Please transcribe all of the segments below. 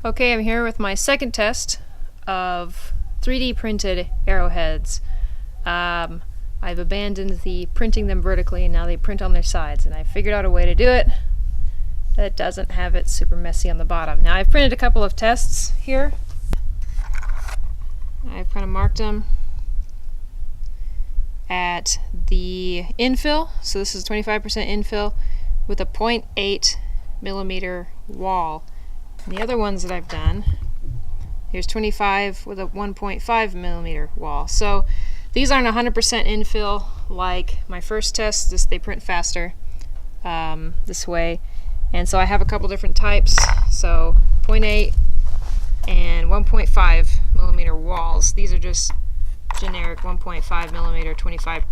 Okay, I'm here with my second test of 3D printed arrowheads. I've abandoned the printing them vertically and now they print on their sides, and I figured out a way to do it that doesn't have it super messy on the bottom. Now I've printed a couple of tests here. I've kind of marked them at the infill, so this is 25% infill with a 0.8 millimeter wall. And the other ones that I've done, here's 25 with a 1.5 millimeter wall. So these aren't 100% infill like my first test. They print faster this way. And so I have a couple different types. So 0.8 and 1.5 millimeter walls. These are just generic 1.5 millimeter, 25%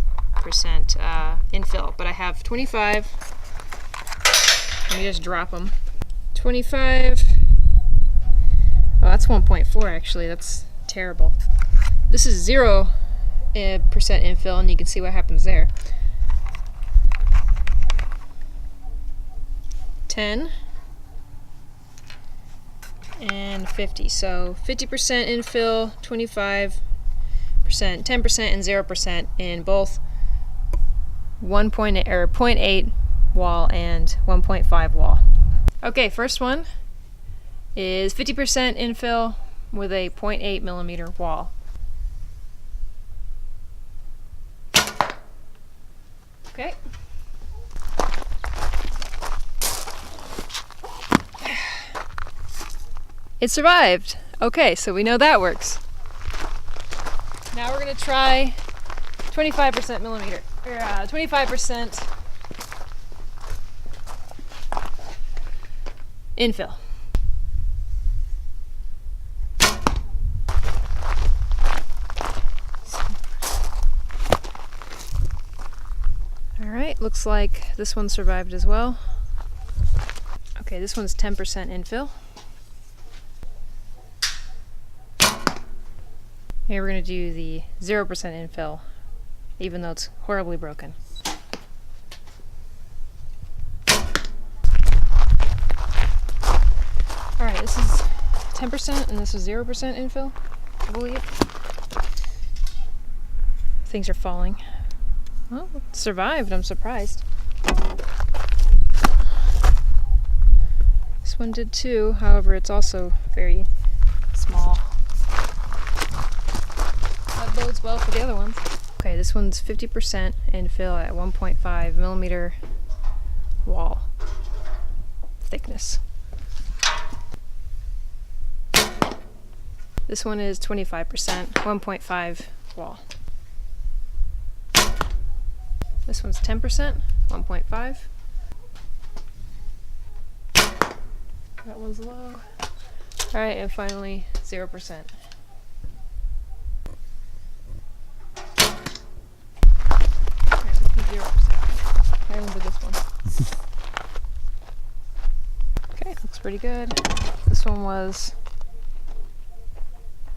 infill. But I have 25. Let me just drop them. 25. Oh, that's 1.4 actually. That's terrible. This is 0% infill, and you can see what happens there. 10 and 50. So 50% infill, 25%, 10%, and 0% in both 0.8 wall and 1.5 wall. Okay, first one is 50% infill with a 0.8 millimeter wall. Okay. It survived. Okay, so we know that works. Now we're gonna try 25% millimeter, or 25% infill. Alright, looks like this one survived as well. Okay, this one's 10% infill. Here we're going to do the 0% infill, even though it's horribly broken. Alright, this is 10% and this is 0% infill, I believe. Things are falling. Well, it survived, I'm surprised. This one did too, however it's also very small. That bodes well for the other ones. Okay, this one's 50% infill at 1.5 millimeter wall thickness. This one is 25%, 1.5 wall. This one's 10%, 1.5. That one's low. Alright, and finally 0%. Alright, let's do 0%. I remember this one. Okay, looks pretty good. This one was...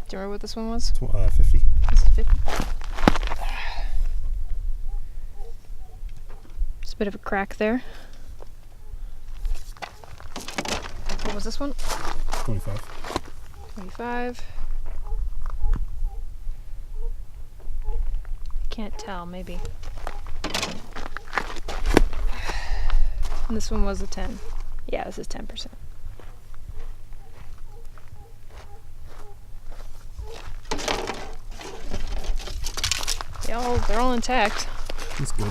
Do you remember what this one was? 50. This is 50. Just a bit of a crack there. What was this one? 25. 25. Can't tell, maybe. And this one was a 10. Yeah, this is 10%. They're all intact. That's good.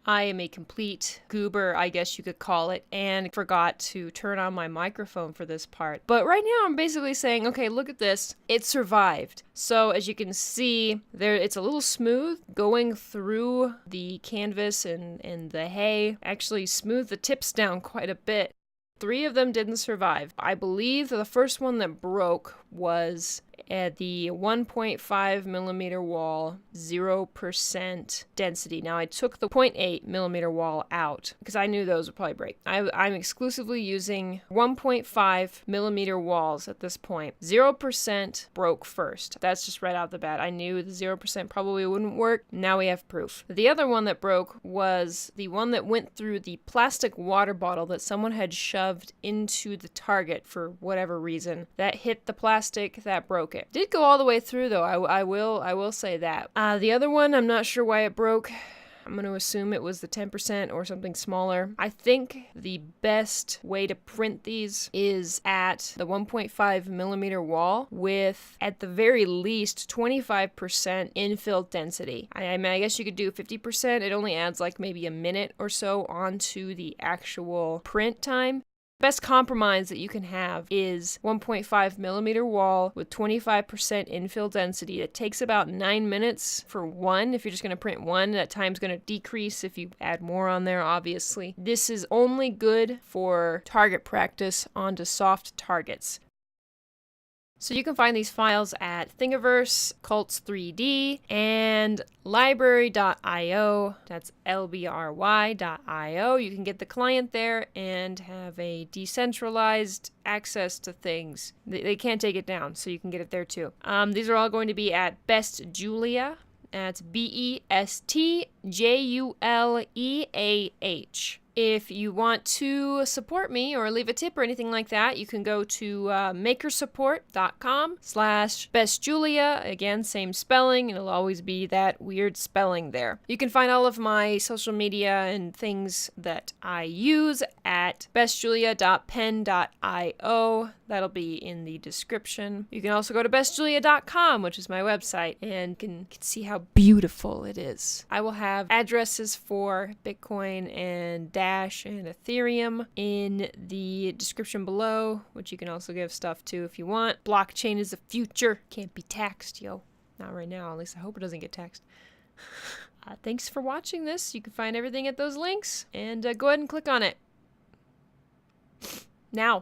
I am a complete goober, I guess you could call it, and forgot to turn on my microphone for this part. But right now I'm basically saying, okay, look at this. It survived. So as you can see, it's a little smooth going through the canvas and the hay. Actually smoothed the tips down quite a bit. 3 of them didn't survive. I believe the first one that broke was at the 1.5 millimeter wall, 0% density. Now I took the 0.8 millimeter wall out because I knew those would probably break. I'm exclusively using 1.5 millimeter walls at this point. 0% broke first. That's just right out the bat. I knew the 0% probably wouldn't work. Now we have proof. The other one that broke was the one that went through the plastic water bottle that someone had shoved into the target for whatever reason. That hit the plastic, that broke it. Did go all the way through though, I will say that. The other one, I'm not sure why it broke. I'm going to assume it was the 10% or something smaller. I think the best way to print these is at the 1.5 millimeter wall with, at the very least, 25% infill density. I mean, I guess you could do 50%. It only adds like maybe a minute or so onto the actual print time. Best compromise that you can have is 1.5 millimeter wall with 25% infill density. It takes about 9 minutes for one. If you're just going to print one, that time's going to decrease if you add more on there, obviously. This is only good for target practice onto soft targets. So you can find these files at Thingiverse, Cults3D, and LBRY.io. That's LBRY.io. You can get the client there and have a decentralized access to things. They can't take it down, so you can get it there too. These are all going to be at Best Julia. That's BESTJULEAH. If you want to support me or leave a tip or anything like that, you can go to makersupport.com/bestjulia. Again, same spelling, and it'll always be that weird spelling there. You can find all of my social media and things that I use at bestjulia.pen.io. That'll be in the description. You can also go to bestjulia.com, which is my website, and can see how beautiful it is. I will have addresses for Bitcoin and Dash and Ethereum in the description below, which you can also give stuff to if you want. Blockchain is the future. Can't be taxed, yo. Not right now, at least I hope it doesn't get taxed. Thanks for watching this. You can find everything at those links, and go ahead and click on it. Now.